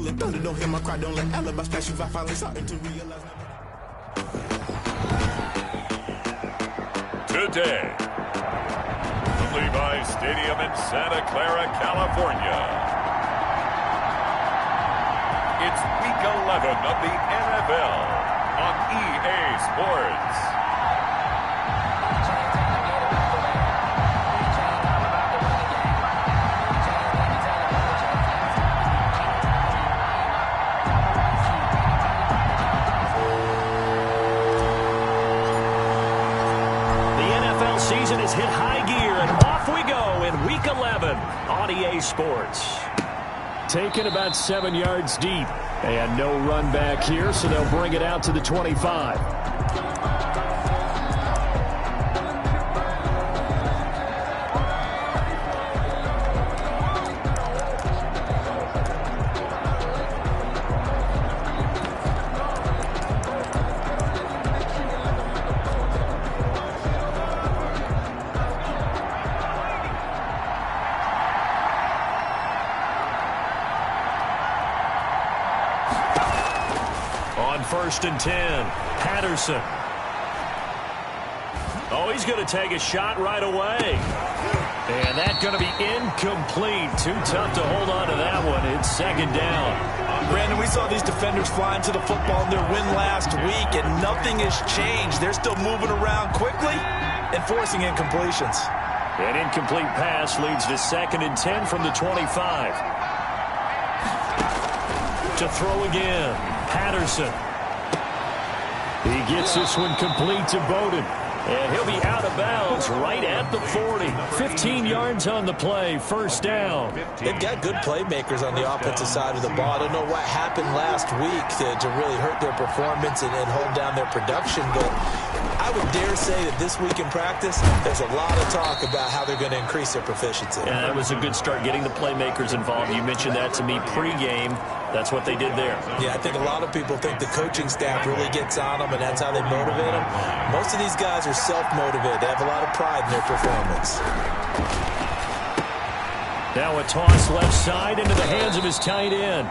rolling thunder. Don't hear my cry, don't let alibis pass you. I finally starting to realize. Today, the Levi's Stadium in Santa Clara, California. It's Week 11 of the NFL on EA Sports. Season has hit high gear, and off we go in Week 11 on EA Sports. Taken about 7 yards deep, and no run back here, so they'll bring it out to the 25. First and 10. Patterson. Oh, he's going to take a shot right away. And that's going to be incomplete. Too tough to hold on to that one. It's second down. Brandon, we saw these defenders flying to the football in their win last week, and nothing has changed. They're still moving around quickly and forcing incompletions. An incomplete pass leads to second and 10 from the 25. To throw again. Patterson. He gets this one complete to Bowden. And he'll be out of bounds right at the 40. 15 yards on the play, first down. They've got good playmakers on the offensive side of the ball. I don't know what happened last week to really hurt their performance and hold down their production, but I would dare say that this week in practice, there's a lot of talk about how they're going to increase their proficiency. Yeah, that was a good start, getting the playmakers involved. You mentioned that to me pregame. That's what they did there. Yeah, I think a lot of people think the coaching staff really gets on them, and that's how they motivate them. Most of these guys are self-motivated. They have a lot of pride in their performance. Now a toss left side into the hands of his tight end.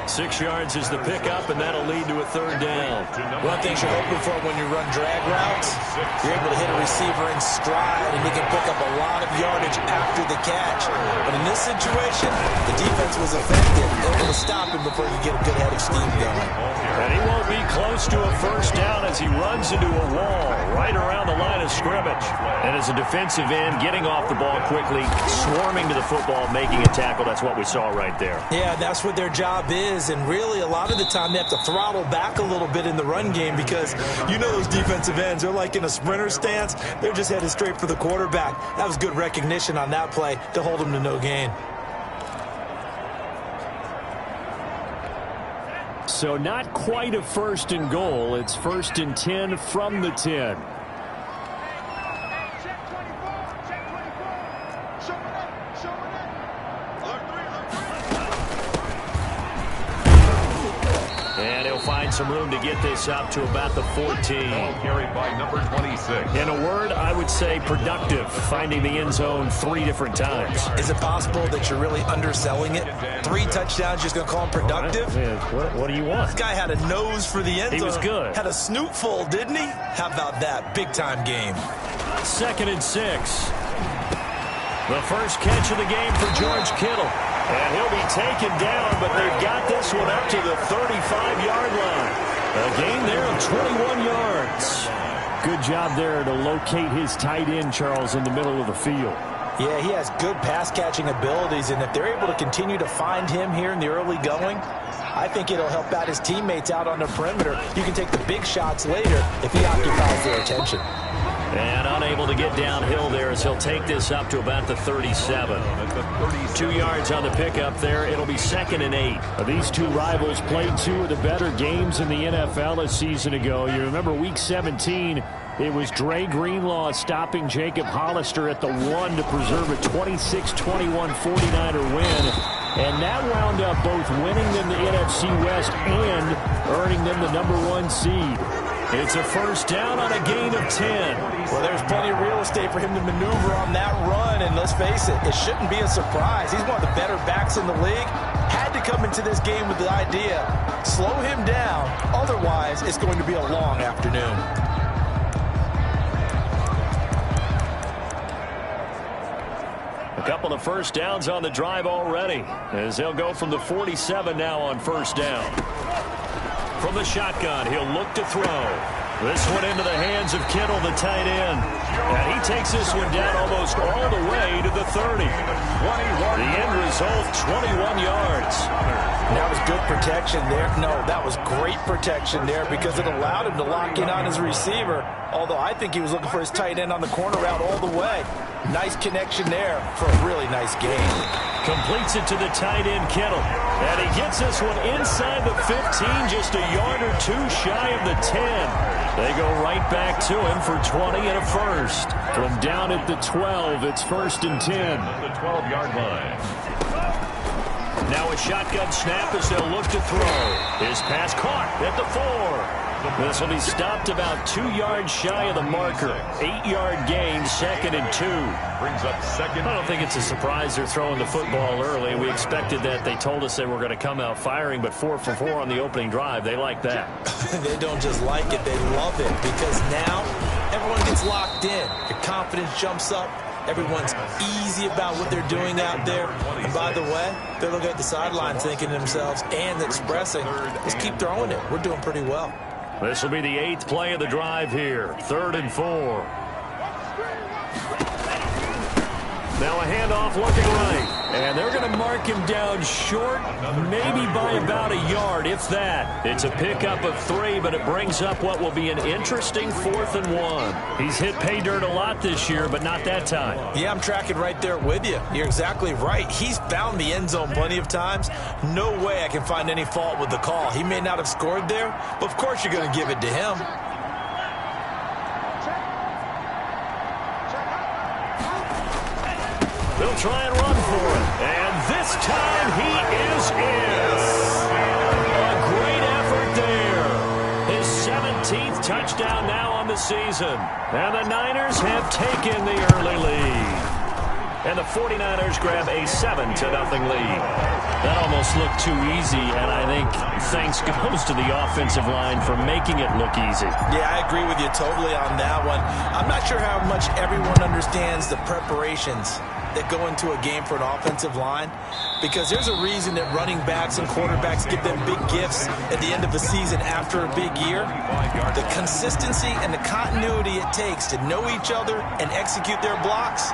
6 yards is the pickup, and that'll lead to a third down. One thing you're hoping for when you run drag routes, you're able to hit a receiver in stride, and he can pick up a lot of yardage after the catch. But in this situation, the defense was effective, able to stop him before you get a good head of steam going. And he won't be close to a first down as he runs into a wall right around the line of scrimmage. And as a defensive end, getting off the ball quickly, swarming to the football, making a tackle. That's what we saw right there. Yeah, that's what their job is. And really, a lot of the time, they have to throttle back a little bit in the run game because you know those defensive ends, they're like in a sprinter stance. They're just headed straight for the quarterback. That was good recognition on that play to hold them to no gain. So not quite a first and goal. It's first and 10 from the 10. And he'll find some room to get this up to about the 14. Carried by number 26. In a word, I would say productive, finding the end zone 3 different times. Is it possible that you're really underselling it? 3 touchdowns, just going to call him productive? What do you want? This guy had a nose for the end zone. He was good. Had a snoot full, didn't he? How about that? Big-time game. Second and 6. The first catch of the game for George Kittle. And he'll be taken down, but they've got this one up to the 35-yard line. A gain there of 21 yards. Good job there to locate his tight end, Charles, in the middle of the field. Yeah, he has good pass-catching abilities, and if they're able to continue to find him here in the early going, I think it'll help out his teammates out on the perimeter. You can take the big shots later if he occupies their attention. And unable to get downhill there as he'll take this up to about the 37. 2 yards on the pickup there. It'll be second and 8. These two rivals played 2 of the better games in the NFL a season ago. You remember Week 17, it was Dre Greenlaw stopping Jacob Hollister at the 1 to preserve a 26-21 49er win. And that wound up both winning them the NFC West and earning them the #1 seed. It's a first down on a gain of 10. Well, there's plenty of real estate for him to maneuver on that run, and let's face it, it shouldn't be a surprise. He's one of the better backs in the league. Had to come into this game with the idea, slow him down, otherwise it's going to be a long afternoon. A couple of first downs on the drive already, as they'll go from the 47 now on first down. From the shotgun, he'll look to throw. This one into the hands of Kittle, the tight end. And he takes this one down almost all the way to the 30. The end result, 21 yards. That was good protection there. No, that was great protection there because it allowed him to lock in on his receiver, although I think he was looking for his tight end on the corner route all the way. Nice connection there for a really nice gain. Completes it to the tight end, Kittle. And he gets this one inside the 15, just a yard or two shy of the 10. They go right back to him for 20 and a first. From down at the 12, it's 1st and 10. The 12-yard line. Now a shotgun snap as they'll look to throw. His pass caught at the 4. This will be stopped about 2 yards shy of the marker. 8-yard gain, 2nd and 2. Brings up second. I don't think it's a surprise they're throwing the football early. We expected that. They told us they were going to come out firing, but 4 for 4 on the opening drive. They like that. They don't just like it, they love it, because now everyone gets locked in. Your confidence jumps up. Everyone's easy about what they're doing out there. And by the way, they're looking at the sideline thinking to themselves and expressing, let's keep throwing it. We're doing pretty well. This will be the 8th play of the drive here. 3rd and 4. Now a handoff looking right. And they're going to mark him down short, maybe by about a yard, if that. It's a pickup of 3, but it brings up what will be an interesting 4th and 1. He's hit pay dirt a lot this year, but not that time. Yeah, I'm tracking right there with you. You're exactly right. He's found the end zone plenty of times. No way I can find any fault with the call. He may not have scored there, but of course you're going to give it to him. They'll try and run for it. And this time he is in. A great effort there. His 17th touchdown now on the season. And the Niners have taken the early lead. And the 49ers grab a 7-0 lead. That almost looked too easy, and I think thanks goes to the offensive line for making it look easy. Yeah, I agree with you totally on that one. I'm not sure how much everyone understands the preparations that go into a game for an offensive line, because there's a reason that running backs and quarterbacks give them big gifts at the end of the season after a big year. The consistency and the continuity it takes to know each other and execute their blocks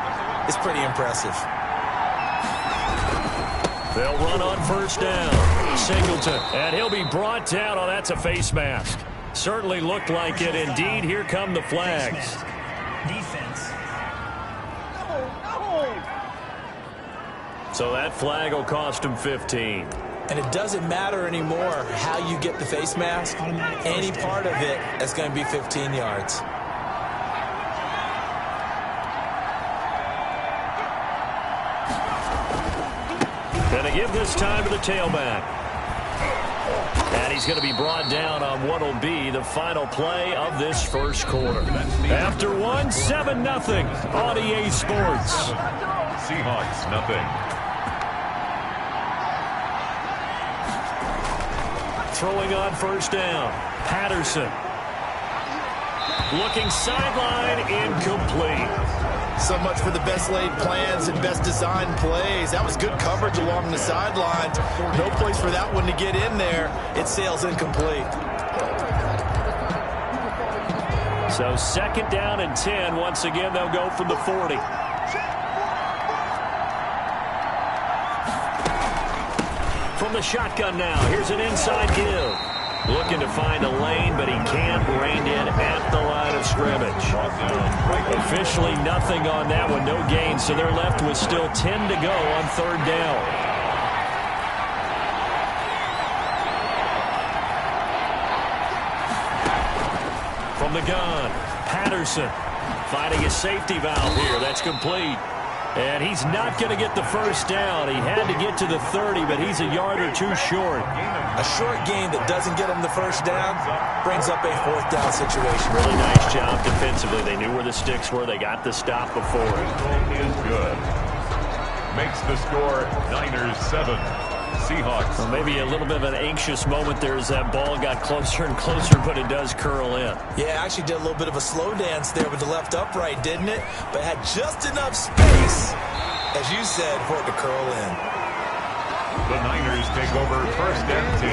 is pretty impressive. They'll run on first down. Singleton, and he'll be brought down. Oh, that's a face mask. Certainly looked like it. Indeed, here come the flags. Defense. So that flag will cost him 15. And it doesn't matter anymore how you get the face mask. Any part of it is going to be 15 yards. Gonna give this time to the tailback. And he's going to be brought down on what will be the final play of this first quarter. After one, 7-0 on EA Sports. Seahawks, nothing. Throwing on first down. Patterson. Looking sideline, incomplete. So much for the best laid plans and best designed plays. That was good coverage along the sidelines. No place for that one to get in there. It sails incomplete. So 2nd down and 10. Once again, they'll go from the 40. From the shotgun now, here's an inside give. Looking to find a lane, but he can't. Reined in at the line of scrimmage. Officially nothing on that one, no gain, so they're left with still 10 to go on 3rd down. From the gun, Patterson finding a safety valve here. That's complete. And he's not going to get the first down. He had to get to the 30, but he's a yard or two short. A short gain that doesn't get him the first down brings up a 4th down situation. Really nice job defensively. They knew where the sticks were. They got the stop before it. Is good. Makes the score Niners 7. Seahawks. Well, maybe a little bit of an anxious moment there as that ball got closer and closer, but it does curl in. Yeah, actually did a little bit of a slow dance there with the left upright, didn't it? But had just enough space, as you said, for it to curl in. The Niners take over first and 10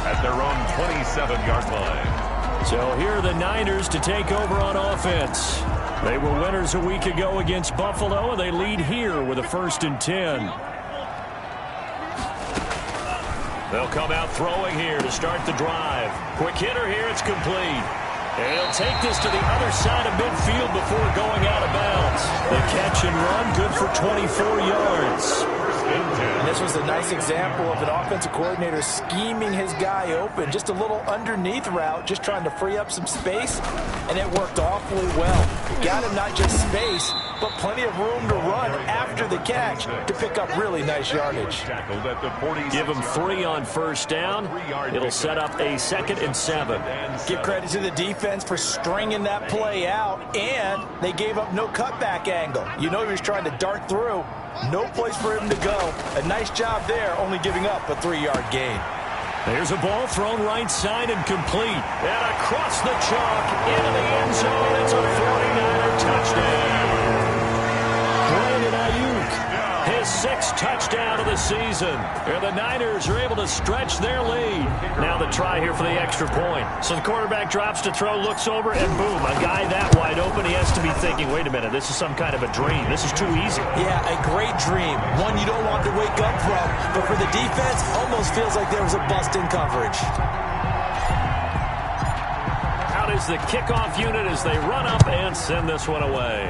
at their own 27-yard line. So here are the Niners to take over on offense. They were winners a week ago against Buffalo, and they lead here with a 1st and 10. They'll come out throwing here to start the drive. Quick hitter here, it's complete. And he'll take this to the other side of midfield before going out of bounds. The catch and run, good for 24 yards. And this was a nice example of an offensive coordinator scheming his guy open. Just a little underneath route, just trying to free up some space, and it worked awfully well. Got him not just space, but plenty of room to run after the catch to pick up really nice yardage. Give him 3 on first down. It'll set up a 2nd and 7. Give credit to the defense for stringing that play out, and they gave up no cutback angle. You know he was trying to dart through. No place for him to go. A nice job there, only giving up a 3-yard gain. There's a ball thrown right side and complete. And across the chalk into the end zone. It's a 49er touchdown. Brandon Ayuk, his 6th touchdown of the season. And the Niners are able to stretch their lead. Now the try here for the extra point. So the quarterback drops to throw, looks over, and boom, a guy that wide open. He has to be thinking, wait a minute, this is some kind of a dream. This is too easy. Yeah, a great dream. One you don't want to wake up from. But for the defense, almost feels like there was a bust in coverage. Out is the kickoff unit as they run up and send this one away.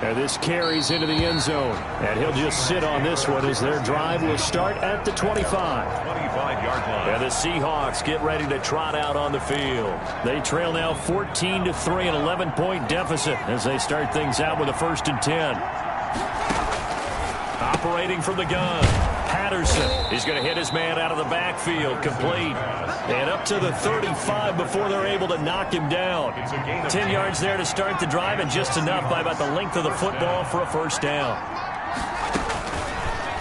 And this carries into the end zone. And he'll just sit on this one as their drive will start at the 25. 25-yard line. And the Seahawks get ready to trot out on the field. They trail now 14-3, an 11-point deficit as they start things out with a 1st and 10. Operating from the gun. Patterson. He's going to hit his man out of the backfield. Complete. And up to the 35 before they're able to knock him down. 10 yards there to start the drive, and just enough by about the length of the football for a 1st down.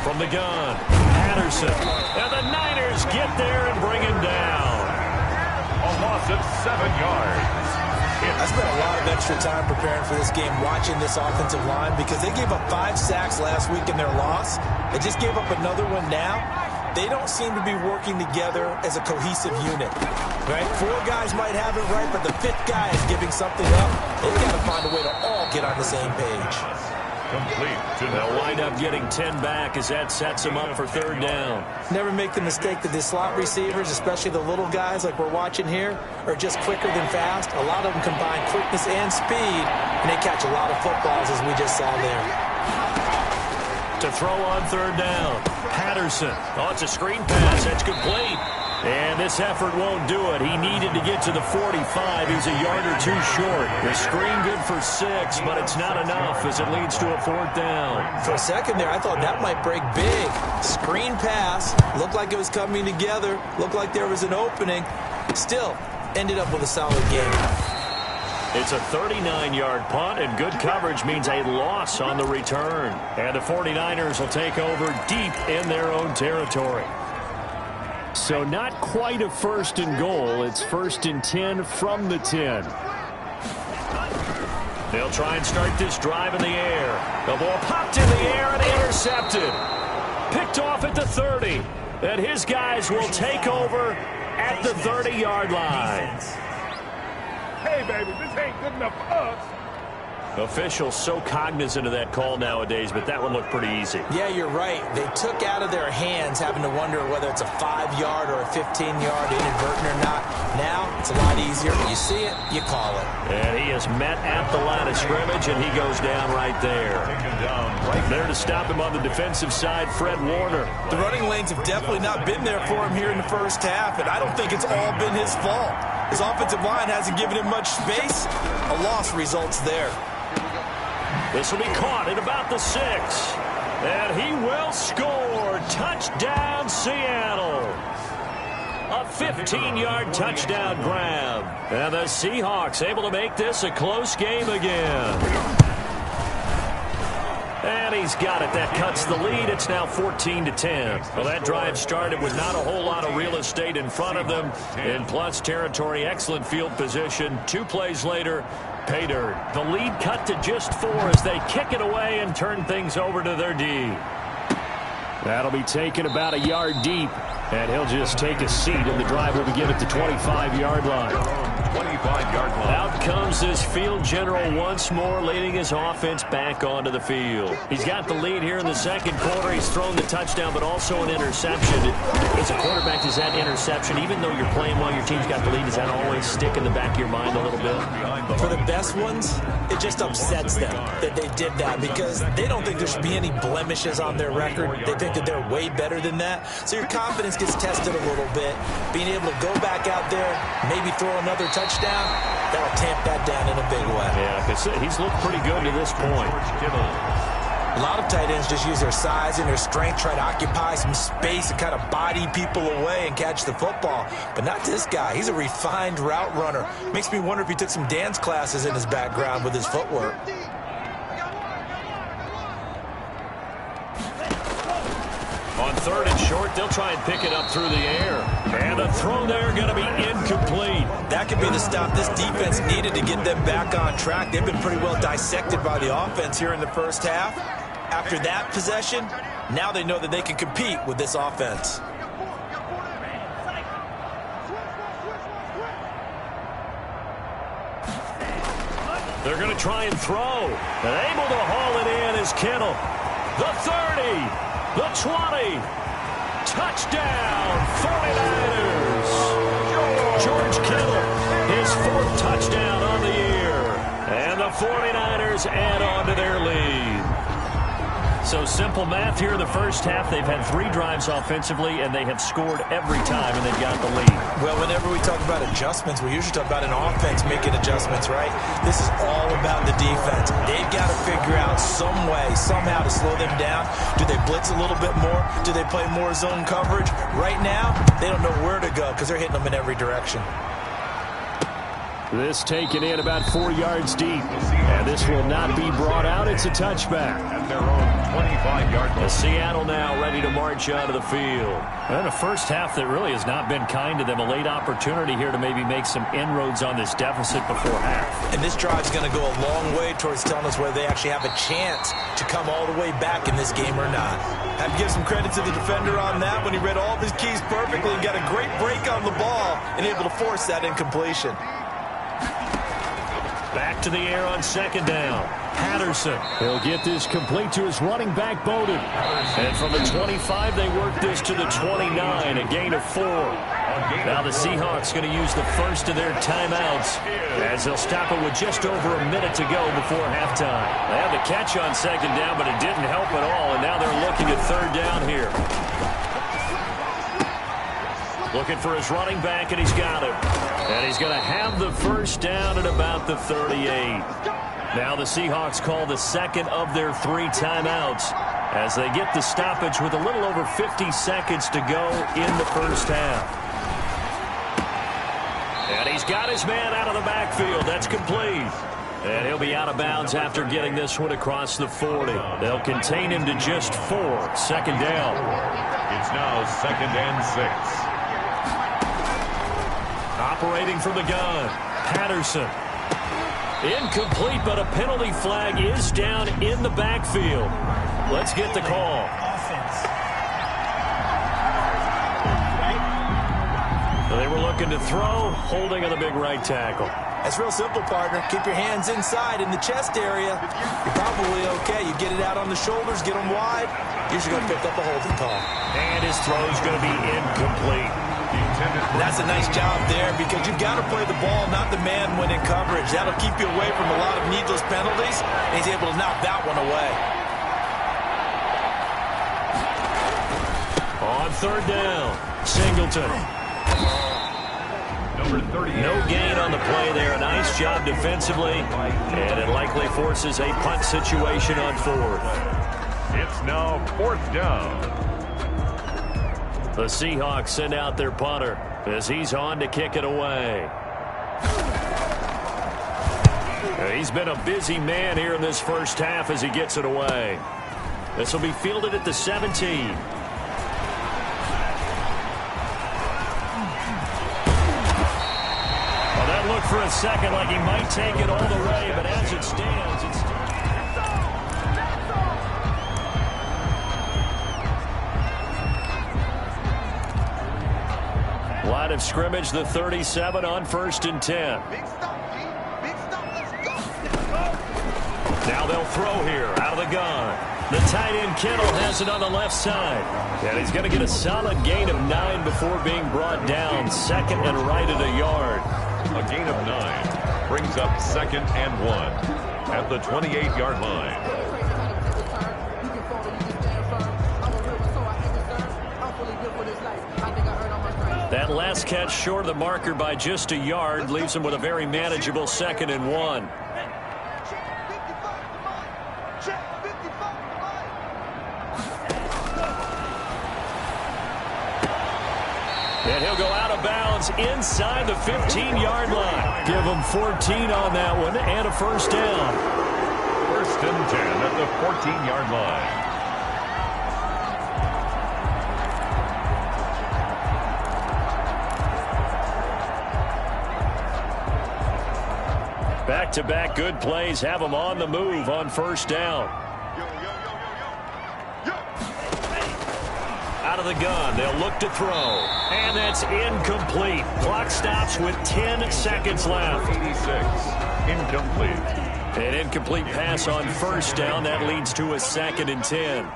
From the gun, Patterson. And the Niners get there and bring him down. A loss of 7 yards. I spent a lot of extra time preparing for this game, watching this offensive line, because they gave up 5 sacks last week in their loss. They just gave up another one now. They don't seem to be working together as a cohesive unit. Right? 4 guys might have it right, but the 5th guy is giving something up. They've got to find a way to all get on the same page. Complete. They'll wind up getting 10 back as that sets them up for 3rd down. Never make the mistake that the slot receivers, especially the little guys like we're watching here, are just quicker than fast. A lot of them combine quickness and speed, and they catch a lot of footballs, as we just saw there. To throw on 3rd down, Patterson. Oh, it's a screen pass. That's complete. And this effort won't do it. He needed to get to the 45. He's a yard or 2 short. The screen good for 6, but it's not enough as it leads to a 4th down. For a second there, I thought that might break big. Screen pass. Looked like it was coming together. Looked like there was an opening. Still, ended up with a solid game. It's a 39-yard punt, and good coverage means a loss on the return. And the 49ers will take over deep in their own territory. So not quite a 1st and goal. It's 1st and 10 from the 10. They'll try and start this drive in the air. The ball popped in the air and intercepted. Picked off at the 30. And his guys will take over at the 30-yard line. Hey, baby, this ain't good enough for us. Officials so cognizant of that call nowadays, but that one looked pretty easy. Yeah, you're right. They took out of their hands having to wonder whether it's a 5-yard or a 15-yard inadvertent or not. Now, it's a lot easier. You see it, you call it. And he is met at the line of scrimmage, and he goes down right there. There to stop him on the defensive side, Fred Warner. The running lanes have definitely not been there for him here in the first half, and I don't think it's all been his fault. His offensive line hasn't given him much space. A loss results there. This will be caught at about the 6. And he will score. Touchdown, Seattle. A 15-yard touchdown grab. And the Seahawks able to make this a close game again. And he's got it. That cuts the lead. It's now 14-10. Well, that drive started with not a whole lot of real estate in front of them. In plus territory, excellent field position. 2 plays later, pay dirt. The lead cut to just 4 as they kick it away and turn things over to their D. That'll be taken about a yard deep. And he'll just take a seat, and the drive will begin at the 25-yard line. 25-yard line. Out comes his field general once more, leading his offense back onto the field. He's got the lead here in the second quarter. He's thrown the touchdown, but also an interception. As a quarterback, does that interception, even though you're playing while your team's got the lead, does that always stick in the back of your mind a little bit? For the best ones, it just upsets them that they did that because they don't think there should be any blemishes on their record. They think that they're way better than that. So your confidence gets tested a little bit. Being able to go back out there, maybe throw another touchdown, that'll tamp that down in a big way. Yeah, because he's looked pretty good to this point. A lot of tight ends just use their size and their strength, try to occupy some space and kind of body people away and catch the football. But not this guy. He's a refined route runner. Makes me wonder if he took some dance classes in his background with his footwork. On 3rd and short, they'll try and pick it up through the air. And the throw there going to be incomplete. That could be the stop this defense needed to get them back on track. They've been pretty well dissected by the offense here in the first half. After that possession, now they know that they can compete with this offense. They're going to try and throw. And able to haul it in is Kittle. The 30, the 20. Touchdown, 49ers. George Kittle, his 4th touchdown on the year. And the 49ers add on to their lead. So simple math here in the first half. They've had 3 drives offensively, and they have scored every time, and they've got the lead. Well, whenever we talk about adjustments, we usually talk about an offense making adjustments, right? This is all about the defense. They've got to figure out some way, somehow to slow them down. Do they blitz a little bit more? Do they play more zone coverage? Right now, they don't know where to go because they're hitting them in every direction. This taken in about 4 yards deep. And this will not be brought out. It's a touchback. At their own 25-yard line. Seattle now ready to march out of the field. And a first half that really has not been kind to them. A late opportunity here to maybe make some inroads on this deficit before half. And this drive's going to go a long way towards telling us whether they actually have a chance to come all the way back in this game or not. Have to give some credit to the defender on that when he read all of his keys perfectly and got a great break on the ball and able to force that incompletion. Back to the air on 2nd down. Patterson. He'll get this complete to his running back, Bowden. And from the 25, they work this to the 29, a gain of 4. Now the Seahawks going to use the first of their timeouts as they'll stop it with just over a minute to go before halftime. They had the catch on 2nd down, but it didn't help at all, and now they're looking at 3rd down here. Looking for his running back, and he's got him. And he's going to have the first down at about the 38. Now the Seahawks call the second of their 3 timeouts as they get the stoppage with a little over 50 seconds to go in the first half. And he's got his man out of the backfield. That's complete. And he'll be out of bounds after getting this one across the 40. They'll contain him to just 4. 2nd down. It's now 2nd and 6. Operating from the gun, Patterson. Incomplete, but a penalty flag is down in the backfield. Let's get the call. So they were looking to throw, holding on the big right tackle. That's real simple, partner. Keep your hands inside in the chest area. You're probably okay. You get it out on the shoulders, get them wide. Usually going to pick up a holding call. And his throw is going to be incomplete. That's a nice job there because you've got to play the ball, not the man when in coverage. That'll keep you away from a lot of needless penalties, and he's able to knock that one away. On 3rd down, Singleton. Number 30. No gain on the play there. A nice job defensively, and it likely forces a punt situation on 4th. It's now 4th down. The Seahawks send out their punter as he's on to kick it away. He's been a busy man here in this first half as he gets it away. This will be fielded at the 17. Well, that looked for a second like he might take it all the way, but as it stands, it's still... Line of scrimmage, the 37 on 1st and 10. Now they'll throw here out of the gun. The tight end Kittle has it on the left side. And he's going to get a solid gain of 9 before being brought down. 2nd and right at a yard. A gain of 9 brings up 2nd and 1 at the 28-yard line. That last catch short of the marker by just a yard leaves him with a very manageable 2nd and 1. And he'll go out of bounds inside the 15-yard line. Give him 14 on that one and a first down. 1st and 10 at the 14-yard line. Back-to-back good plays have him on the move on first down. Out of the gun, they'll look to throw. And that's incomplete. Clock stops with 10 seconds left. 86, incomplete. An incomplete pass on first down. That leads to a 2nd and 10.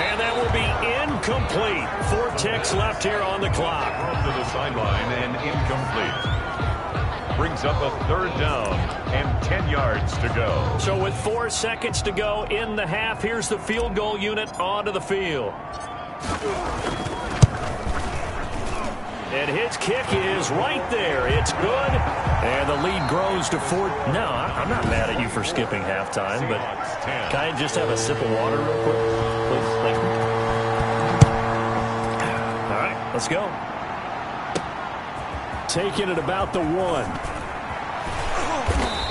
And that will be incomplete. 4 ticks left here on the clock. To the sideline and incomplete. Brings up a 3rd down and 10 yards to go. So with 4 seconds to go in the half, here's the field goal unit onto the field. And his kick is right there. It's good. And the lead grows to 4. No, I'm not mad at you for skipping halftime, but can I just have a sip of water real quick? Please, thank you. All right, let's go. Taking it about the 1.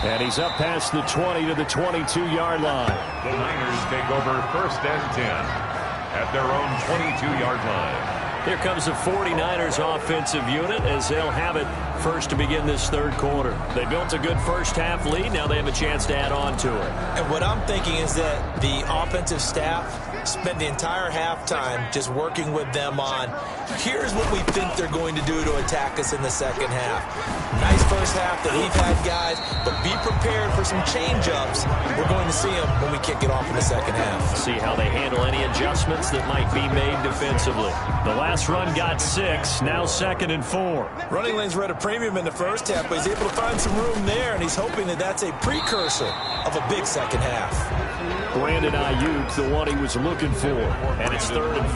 And he's up past the 20 to the 22-yard line. The Niners take over 1st and 10 at their own 22-yard line. Here comes the 49ers offensive unit as they'll have it first to begin this 3rd quarter. They built a good first half lead. Now they have a chance to add on to it. And what I'm thinking is that the offensive staff spend the entire halftime just working with them on, here's what we think they're going to do to attack us in the 2nd half. Nice first half that we've had, guys, but be prepared for some change-ups. We're going to see them when we kick it off in the 2nd half. See how they handle any adjustments that might be made defensively. The last run got 6, now 2nd and 4. Running lanes were at a premium in the first half, but he's able to find some room there, and he's hoping that that's a precursor of a big 2nd half. Brandon Ayuk, the one he was looking for, and it's 3rd and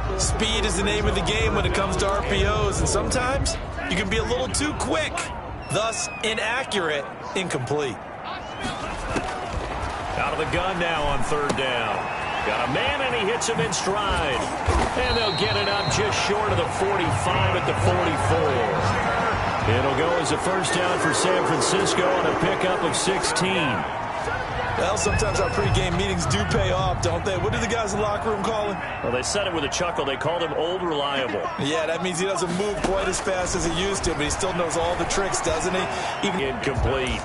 4. Speed is the name of the game when it comes to RPOs, and sometimes you can be a little too quick, thus inaccurate, incomplete. Out of the gun now on 3rd down. Got a man, and he hits him in stride. And they'll get it up just short of the 45 at the 44. It'll go as a first down for San Francisco on a pickup of 16. Well, sometimes our pregame meetings do pay off, don't they? What do the guys in the locker room call him? Well, they said it with a chuckle. They called him Old Reliable. Yeah, that means he doesn't move quite as fast as he used to, but he still knows all the tricks, doesn't he? Even incomplete.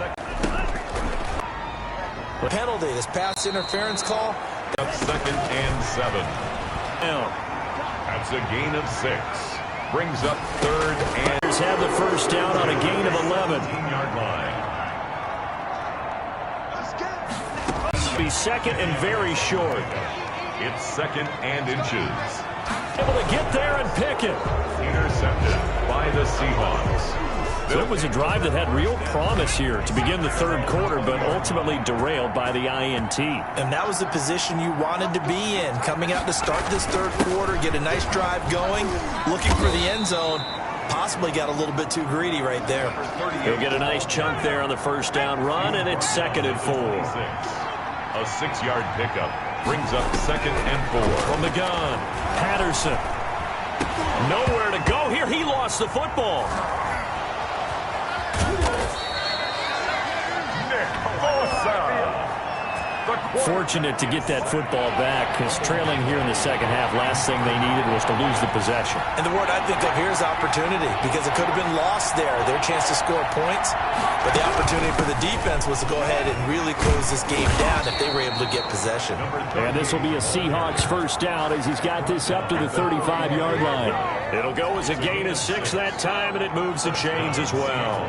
Penalty, this pass interference call. 2nd and 7. Now, That's a gain of 6. Brings up 3rd and... have the first down on a gain of 11. 15-yard line. Be 2nd and very short. It's 2nd and inches. Able to get there and pick it. Intercepted by the Seahawks. So it was a drive that had real promise here to begin the 3rd quarter, but ultimately derailed by the INT. And that was the position you wanted to be in, coming out to start this 3rd quarter, get a nice drive going, looking for the end zone. Possibly got a little bit too greedy right there. He'll get a nice chunk there on the first down run, and it's 2nd and 4. A 6-yard pickup brings up 2nd and 4. From the gun, Patterson. Nowhere to go here. He lost the football. Fortunate to get that football back, because trailing here in the second half, last thing they needed was to lose the possession. And the word I think of here is opportunity, because it could have been lost there, their chance to score points. But the opportunity for the defense was to go ahead and really close this game down if they were able to get possession. And this will be a Seahawks first down as he's got this up to the 35-yard line. It'll go as a gain of 6 that time, and it moves the chains as well.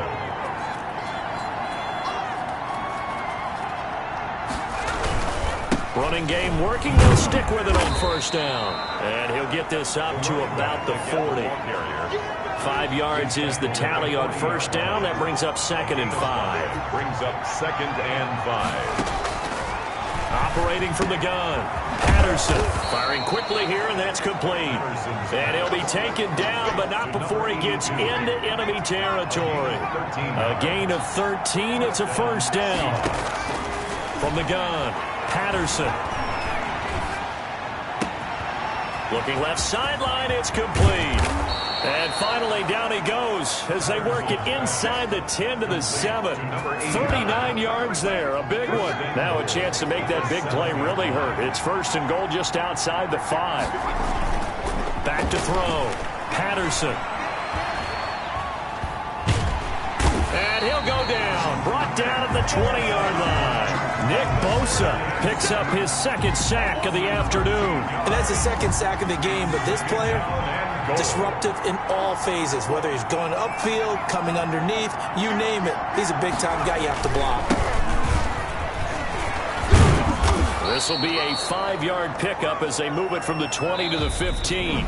Running game working. They'll stick with it on first down. And he'll get this up to about the 40. 5 yards is the tally on first down. That brings up 2nd and 5. Brings up 2nd and 5. Operating from the gun. Patterson firing quickly here, and that's complete. And he'll be taken down, but not before he gets into enemy territory. A gain of 13. It's a first down. From the gun. Patterson. Looking left sideline, it's complete. And finally, down he goes as they work it inside the 10 to the 7. 39 yards there, a big one. Now a chance to make that big play really hurt. It's 1st and goal just outside the 5. Back to throw. Patterson. And he'll go down. Brought down at the 20-yard line. Nick Bosa picks up his 2nd sack of the afternoon. And that's the 2nd sack of the game, but this player, disruptive in all phases, whether he's going upfield, coming underneath, you name it. He's a big-time guy you have to block. This will be a 5-yard pickup as they move it from the 20 to the 15.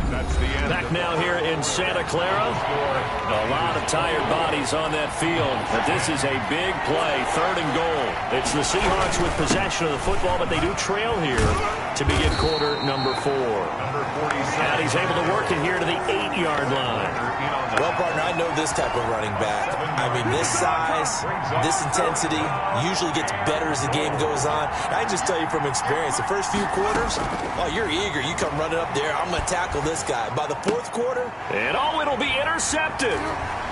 Back now here in Santa Clara. A lot of tired bodies on that field, but this is a big play, 3rd and goal. It's the Seahawks with possession of the football, but they do trail here to begin quarter number 4. And he's able to work it here to the 8-yard line. Well, partner, I know this type of running back. I mean, this size, this intensity usually gets better as the game goes on. I just tell you from experience, the first few quarters, oh, you're eager. You come running up there, I'm going to tackle this guy. By the 4th quarter, and it'll be intercepted.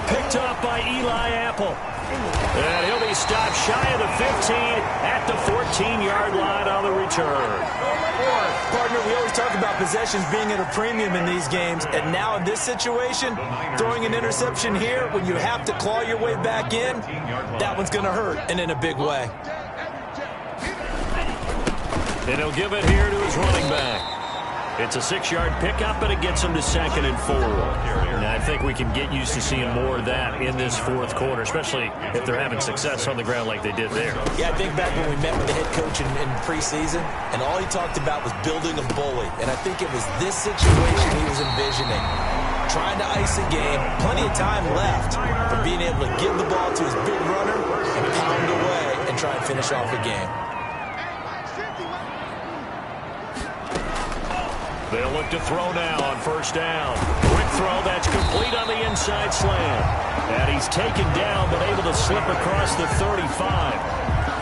Picked up by Eli Apple. And he'll be stopped shy of the 15 at the 14-yard line on the return. Partner, we always talk about possessions being at a premium in these games, and now in this situation, throwing an interception here when you have to claw your way back in, that one's going to hurt, and in a big way. And he'll give it here to his running back. It's a 6-yard pickup, and it gets him to 2nd and 4. And I think we can get used to seeing more of that in this 4th quarter, especially if they're having success on the ground like they did there. Yeah, I think back when we met with the head coach in preseason, and all he talked about was building a bully. And I think it was this situation he was envisioning. Trying to ice a game, plenty of time left for being able to give the ball to his big runner and pound away and try and finish off a game. They'll look to throw now on first down. Quick throw, that's complete on the inside slant. And he's taken down, but able to slip across the 35.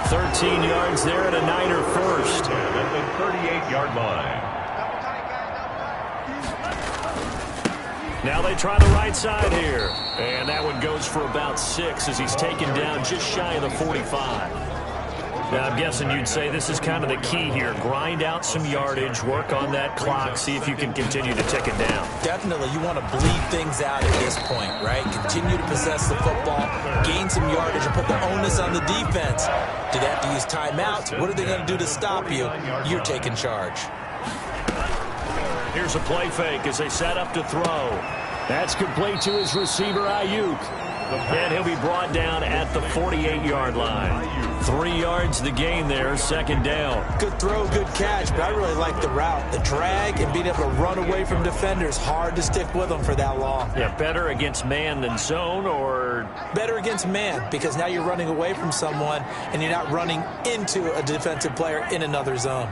13 yards there and a Niner first. At the 38-yard line. Now they try the right side here. And that one goes for about 6 as he's taken down just shy of the 45. Now, I'm guessing you'd say this is kind of the key here. Grind out some yardage, work on that clock, see if you can continue to tick it down. Definitely, you want to bleed things out at this point, right? Continue to possess the football, gain some yardage, and put the onus on the defense. Do they have to use timeouts? What are they going to do to stop you? You're taking charge. Here's a play fake as they set up to throw. That's complete to his receiver, Ayuk. And he'll be brought down at the 48-yard line. 3 yards the gain there, 2nd down. Good throw, good catch, but I really like the route. The drag and being able to run away from defenders. Hard to stick with them for that long. Yeah, better against man than zone, or? Better against man, because now you're running away from someone and you're not running into a defensive player in another zone.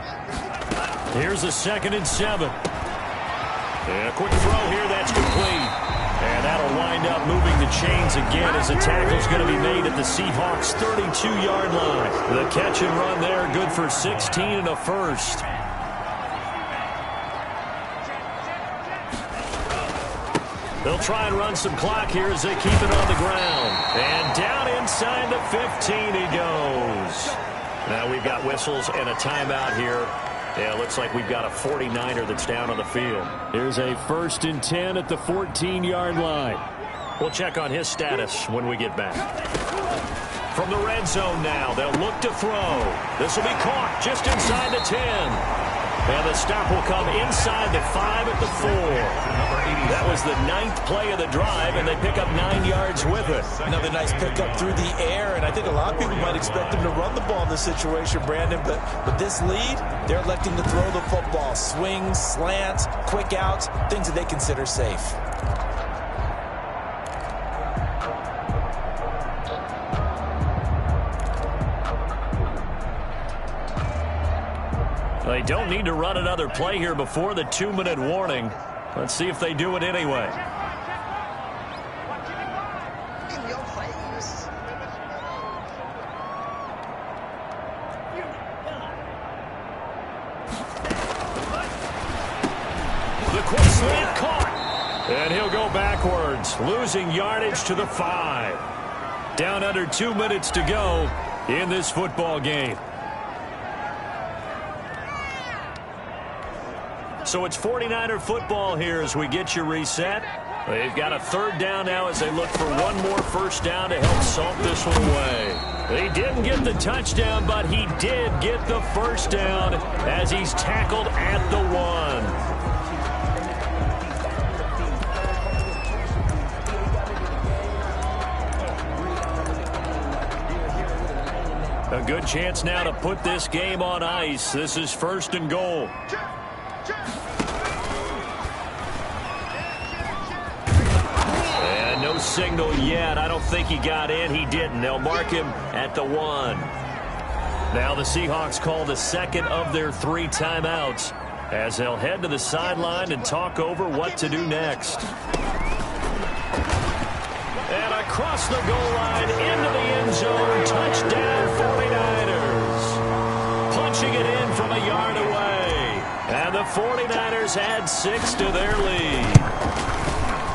Here's a 2nd and 7. And a quick throw here, that's complete. And that'll wind up moving the chains again as the tackle's going to be made at the Seahawks' 32-yard line. The catch and run there, good for 16 and a first. They'll try and run some clock here as they keep it on the ground. And down inside the 15 he goes. Now we've got whistles and a timeout here. Yeah, it looks like we've got a 49er that's down on the field. Here's a 1st and 10 at the 14-yard line. We'll check on his status when we get back. From the red zone now, they'll look to throw. This will be caught just inside the 10. And the stop will come inside the 5 at the 4. That was the 9th play of the drive, and they pick up 9 yards with it. Another nice pickup through the air, and I think a lot of people might expect them to run the ball in this situation, Brandon, but with this lead, they're electing to throw the football. Swings, slants, quick outs, things that they consider safe. They don't need to run another play here before the 2-minute warning. Let's see if they do it anyway. The quick slant caught. And he'll go backwards, losing yardage to the 5. Down under 2 minutes to go in this football game. So it's 49er football here as we get you reset. They've got a 3rd down now as they look for one more 1st down to help salt this one away. They didn't get the touchdown, but he did get the 1st down as he's tackled at the 1. A good chance now to put this game on ice. This is 1st and goal. And no signal yet. I don't think he got in. He didn't. They'll mark him at the 1. Now the Seahawks call the 2nd of their 3 timeouts as they'll head to the sideline and talk over what to do next. And across the goal line into the end zone. Touchdown 49ers. Punching it in from a yard away. And the 49ers add 6 to their lead.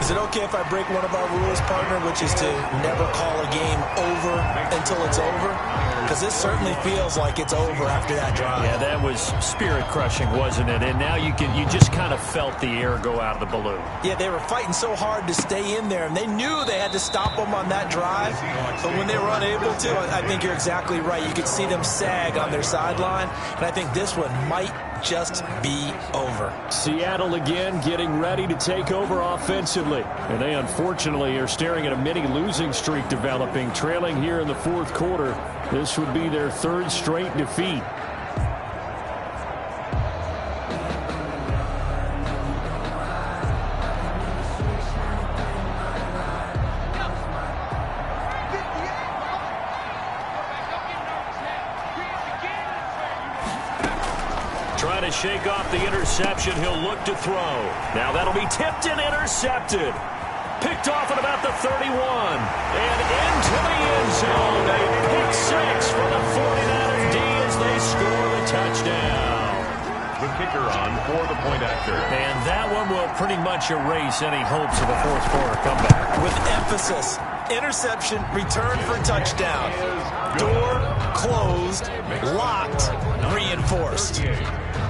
Is it okay if I break one of our rules, partner, which is to never call a game over until it's over? Because this certainly feels like it's over after that drive. Yeah, that was spirit-crushing, wasn't it? And now you just kind of felt the air go out of the balloon. Yeah, they were fighting so hard to stay in there, and they knew they had to stop them on that drive. But when they were unable to, I think you're exactly right. You could see them sag on their sideline, and I think this one might just be over. Seattle again getting ready to take over offensively. And they unfortunately are staring at a mini losing streak developing, trailing here in the 4th quarter. This would be their 3rd straight defeat. Trying to shake off the interception. He'll look to throw. Now that'll be tipped and intercepted. Picked off at about the 31. And into the end zone. A pick 6 for the 49er D as they score the touchdown. The kicker on for the point after. And that one will pretty much erase any hopes of a 4th quarter comeback. With emphasis. Interception, return for touchdown. Door closed, locked, reinforced.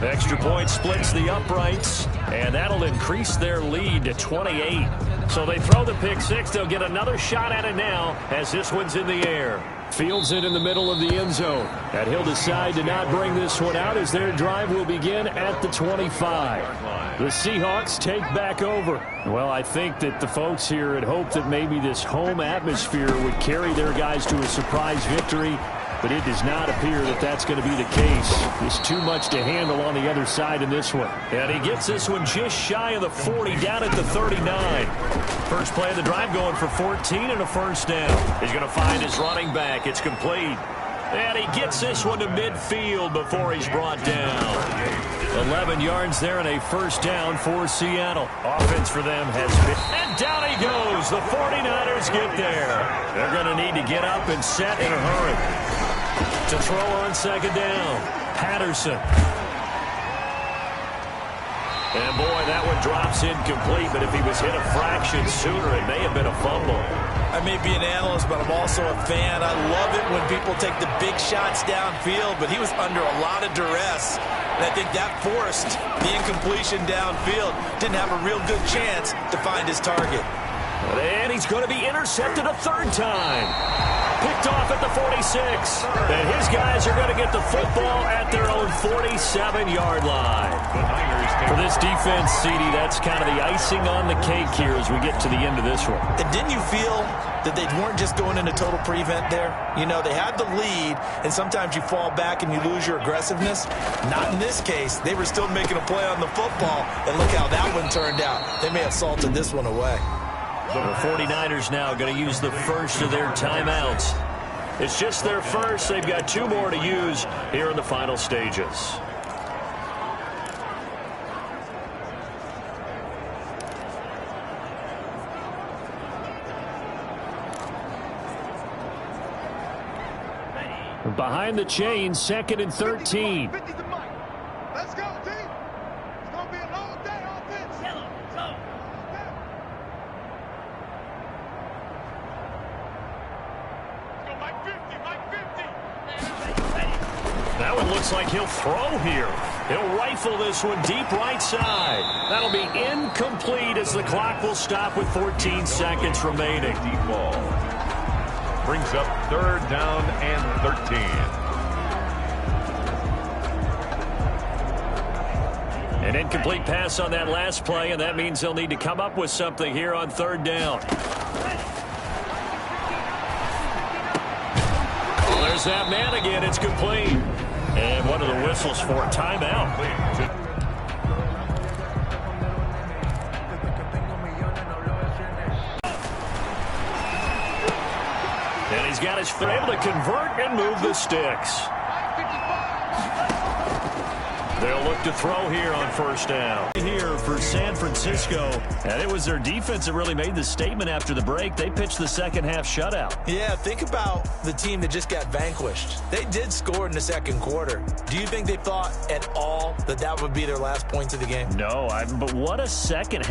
Extra point splits the uprights, and that'll increase their lead to 28. So they throw the pick 6. They'll get another shot at it now as this one's in the air. Fields it in the middle of the end zone. And he'll decide to not bring this one out as their drive will begin at the 25. The Seahawks take back over. Well, I think that the folks here had hoped that maybe this home atmosphere would carry their guys to a surprise victory. But it does not appear that that's going to be the case. There's too much to handle on the other side in this one. And he gets this one just shy of the 40, down at the 39. First play of the drive going for 14 and a 1st down. He's going to find his running back. It's complete. And he gets this one to midfield before he's brought down. 11 yards there and a 1st down for Seattle. Offense for them has been... And down he goes. The 49ers get there. They're going to need to get up and set in a hurry. To throw on 2nd down, Patterson. And, boy, that one drops incomplete, but if he was hit a fraction sooner, it may have been a fumble. I may be an analyst, but I'm also a fan. I love it when people take the big shots downfield, but he was under a lot of duress. And I think that forced the incompletion downfield. Didn't have a real good chance to find his target. And he's going to be intercepted a third time. Picked off at the 46. And his guys are going to get the football at their own 47-yard line. For this defense, CD, that's kind of the icing on the cake here as we get to the end of this one. And didn't you feel that they weren't just going into total prevent there? You know, they had the lead, and sometimes you fall back and you lose your aggressiveness. Not in this case. They were still making a play on the football, and look how that one turned out. They may have salted this one away. The 49ers now going to use the first of their timeouts. It's just their first. They've got 2 more to use here in the final stages. Behind the chain, 2nd and 13. Let's go, team. It's going to be a long day offense. Yellow, go. That one looks like he'll throw here. He'll rifle this one deep right side. That'll be incomplete as the clock will stop with 14 seconds remaining. Deep ball. Brings up 3rd down and 13. An incomplete pass on that last play, and that means they'll need to come up with something here on 3rd down. Well, there's that man again. It's complete. And what are the whistles for? Timeout. And he's got his foot able to convert and move the sticks. They'll look to throw here on 1st down. Here for San Francisco. And it was their defense that really made the statement after the break. They pitched the second half shutout. Yeah, think about the team that just got vanquished. They did score in the 2nd quarter. Do you think they thought at all that that would be their last points of the game? No, but what a second half.